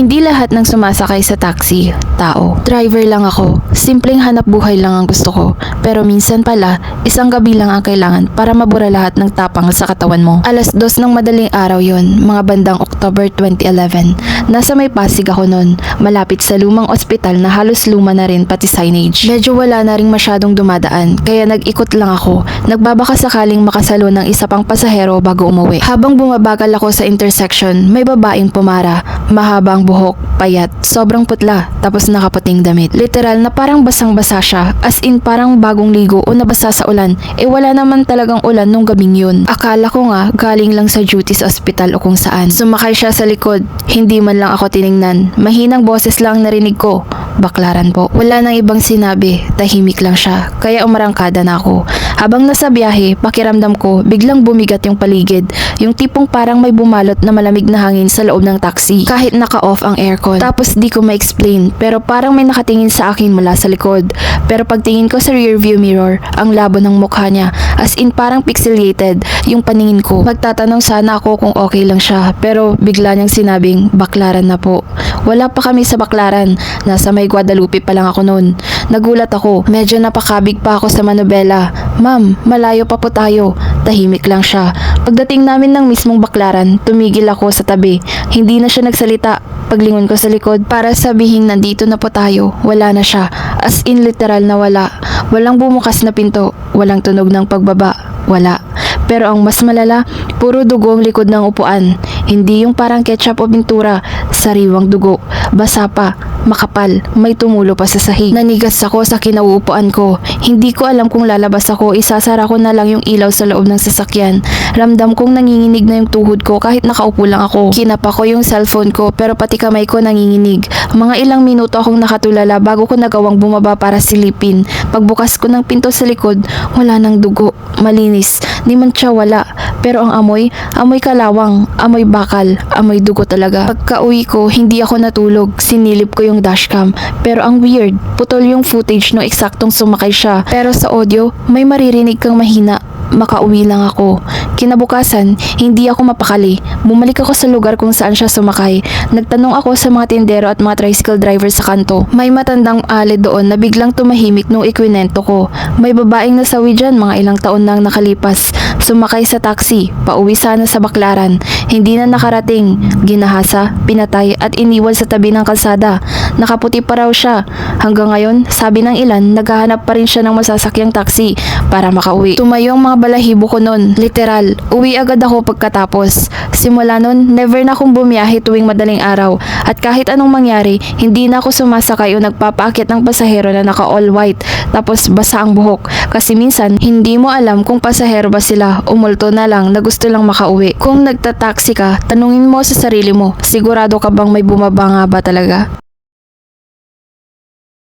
Hindi lahat ng sumasakay sa taxi, tao. Driver lang ako. Simpleng hanap buhay lang ang gusto ko. Pero minsan pala, isang gabi lang ang kailangan para mabura lahat ng tapang sa katawan mo. 2:00 ng madaling araw yon, mga bandang October 2011. Nasa may Pasig ako noon, malapit sa lumang ospital na halos luma na rin pati signage. Medyo wala na rin masyadong dumadaan, kaya nag-ikot lang ako. Nagbabaka sakaling makasalo ng isa pang pasahero bago umuwi. Habang bumabagal ako sa intersection, may babaeng pumara. Mahabang buhok, payat, sobrang putla, tapos nakaputing damit. Literal na parang basang-basa siya, as in parang bagong ligo o nabasa sa ulan. Wala naman talagang ulan nung gabing yun. Akala ko nga galing lang sa duty sa ospital o kung saan. Sumakay siya sa likod, hindi man lang ako tiningnan. Mahinang boses lang narinig ko. Baklaran po. Wala nang ibang sinabi, tahimik lang siya, kaya umarangkada na ako. Habang nasa biyahe, pakiramdam ko, biglang bumigat yung paligid. Yung tipong parang may bumalot na malamig na hangin sa loob ng taxi, kahit naka-off ang aircon. Tapos di ko ma-explain, pero parang may nakatingin sa akin mula sa likod. Pero pagtingin ko sa rearview mirror, ang labo ng mukha niya, as in parang pixelated yung paningin ko. Magtatanong sana ako kung okay lang siya, pero bigla niyang sinabing, baklaran na po. Wala pa kami sa Baklaran, nasa may Guadalupe pa lang ako noon. Nagulat ako, medyo napakabig pa ako sa manobela. Ma'am, malayo pa po tayo. Tahimik lang siya. Pagdating namin ng mismong Baklaran, tumigil ako sa tabi. Hindi na siya nagsalita. Paglingon ko sa likod para sabihin nandito na po tayo, wala na siya. As in literal na wala. Walang bumukas na pinto, walang tunog ng pagbaba, wala. Pero ang mas malala, puro dugo ang likod ng upuan. Hindi yung parang ketchup o pintura, sariwang dugo. Basa pa, makapal, may tumulo pa sa sahig. Nanigas ako sa kinauupuan ko. Hindi ko alam kung lalabas ako, isasara ko na lang yung ilaw sa loob ng sasakyan. Ramdam kong nanginginig na yung tuhod ko kahit nakaupo lang ako. Kinapa ko yung cellphone ko pero pati kamay ko nanginginig. Mga ilang minuto akong nakatulala bago ko nagawang bumaba para silipin. Pagbukas ko ng pinto sa likod, wala nang dugo. Malinis, di man siya wala. Pero ang amoy kalawang, amoy bakal, amoy dugo talaga. Pagka-uwi ko, hindi ako natulog. Sinilip ko yung dashcam. Pero ang weird, putol yung footage no eksaktong sumakay siya. Pero sa audio, may maririnig kang mahina. Makauwi lang ako. Kinabukasan, hindi ako mapakali. Bumalik ako sa lugar kung saan siya sumakay. Nagtanong ako sa mga tindero at mga tricycle driver sa kanto. May matandang ale doon na biglang tumahimik nung ikwinento ko. May babaeng nasawi dyan mga ilang taon nang nakalipas. Sumakay sa taxi, pauwi sana sa Baklaran. Hindi na nakarating. Ginahasa, pinatay at iniwan sa tabi ng kalsada. Nakaputi pa raw siya. Hanggang ngayon, sabi ng ilan, naghahanap pa rin siya ng masasakyang taxi para makauwi. Tumayo ang mga balahibo ko nun. Literal, uwi agad ako pagkatapos. Simula nun, never na akong bumiyahe tuwing madaling araw. At kahit anong mangyari, hindi na ako sumasakay o nagpapaakit ng pasahero na naka all white tapos basa ang buhok. Kasi minsan, hindi mo alam kung pasahero ba sila o multo na lang na gusto lang makauwi. Kung nagtataksi ka, tanungin mo sa sarili mo, sigurado ka bang may bumaba nga ba talaga?